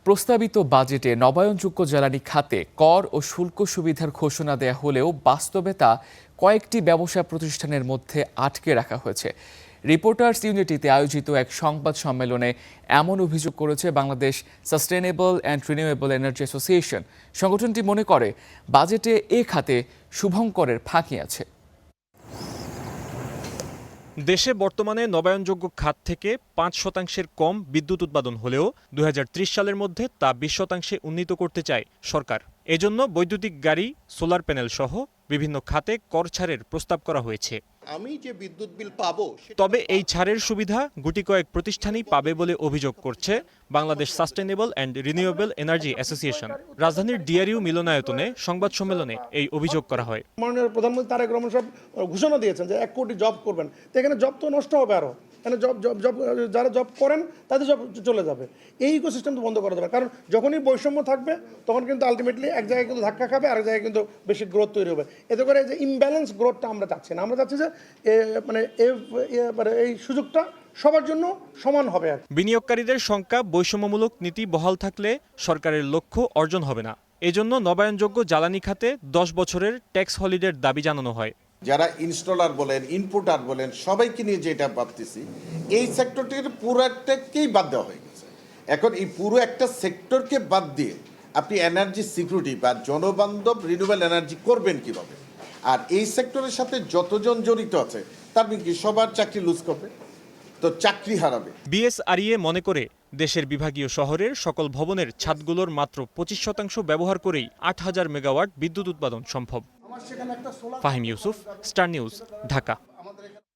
প্রস্তাবিত বাজেটে নবায়নযোগ্য জ্বালানি খাতে কর ও শুল্ক সুবিধার ঘোষণা দেয়া হলেও বাস্তবে তা কয়েকটি ব্যবসা প্রতিষ্ঠানের মধ্যে আটকে রাখা হয়েছে। রিপোর্টার্স ইউনিটিতে আয়োজিত এক সংবাদ সম্মেলনে এমন অভিযোগ করেছে Bangladesh sustainable and renewable energy association. সংগঠনটি মনে করে বাজেটে এ খাতে শুভঙ্করের ফাঁকি আছে। দেশে বর্তমানে নবায়নযোগ্য খাত থেকে ৫% কম বিদ্যুৎ উৎপাদন হলেও ২০৩০ সালের মধ্যে তা ২০% উন্নীত করতে চায় সরকার। এজন্য বৈদ্যুতিক গাড়ি, সোলার প্যানেল সহ বিভিন্ন খাতে কর ছাড়ের প্রস্তাব করা হয়েছে। আমি যে বিদ্যুৎ বিল পাবো, তবে এই ছাড়ের সুবিধা গুটি কয়েক প্রতিষ্ঠানই পাবে বলে অভিযোগ করছে Bangladesh sustainable and renewable energy association. রাজধানীর ডিআরইউ মিলনায়তনে সংবাদ সম্মেলনে এই অভিযোগ করা হয়। মাননীয় প্রধানমন্ত্রী তারেক রহমান সাহেব ঘোষণা দিয়েছেন যে 1 কোটি জব করবেন, তো এখানে জব তো নষ্ট হবে, আরও এখানে জব যারা জব করেন তাদের জব চলে যাবে। এই ইকোসিস্টেম তো বন্ধ করা যাবে, কারণ যখনই বৈষম্য থাকবে তখন কিন্তু আলটিমেটলি এক জায়গায় কিন্তু ধাক্কা খাবে, আরেক জায়গায় কিন্তু বেশি গ্রোথ তৈরি হবে। এতে করে যে ইমব্যালেন্স গ্রোথটা আমরা চাচ্ছি না, আমরা চাচ্ছি যে এই সুযোগটা সবার জন্য সমান হবে। বিনিয়োগকারীদের সংখ্যা বৈষম্যমূলক নীতি বহাল থাকলে সরকারের লক্ষ্য অর্জন হবে না। এজন্য নবায়নযোগ্য জ্বালানি খাতে 10 বছরের ট্যাক্স হলিডের দাবি জানানো হয়। যারা ইনস্টলার বলেন, ইনপুটার বলেন, সবাইকে নিয়ে যেটা ভাবতেছি, এই সেক্টরটির পুরো একটাকেই বাদ দেওয়া হয়ে গেছে। এখন এই পুরো একটা সেক্টরকে বাদ দিয়ে আপনি এনার্জি সিকিউরিটি বা জনবান্ধব রিনিউয়েবল এনার্জি করবেন কিভাবে? আর এই সেক্টরের সাথে যতজন জড়িত আছে তার কি সবার চাকরি লুজ করবে, তো চাকরি হারাবে। বিএসআরইএ মনে করে দেশের বিভাগীয় শহরের সকল ভবনের ছাদগুলোর মাত্র 25% ব্যবহার করেই 8000 মেগাওয়াট বিদ্যুৎ উৎপাদন সম্ভব। Fahim Yusuf, star news, Dhaka.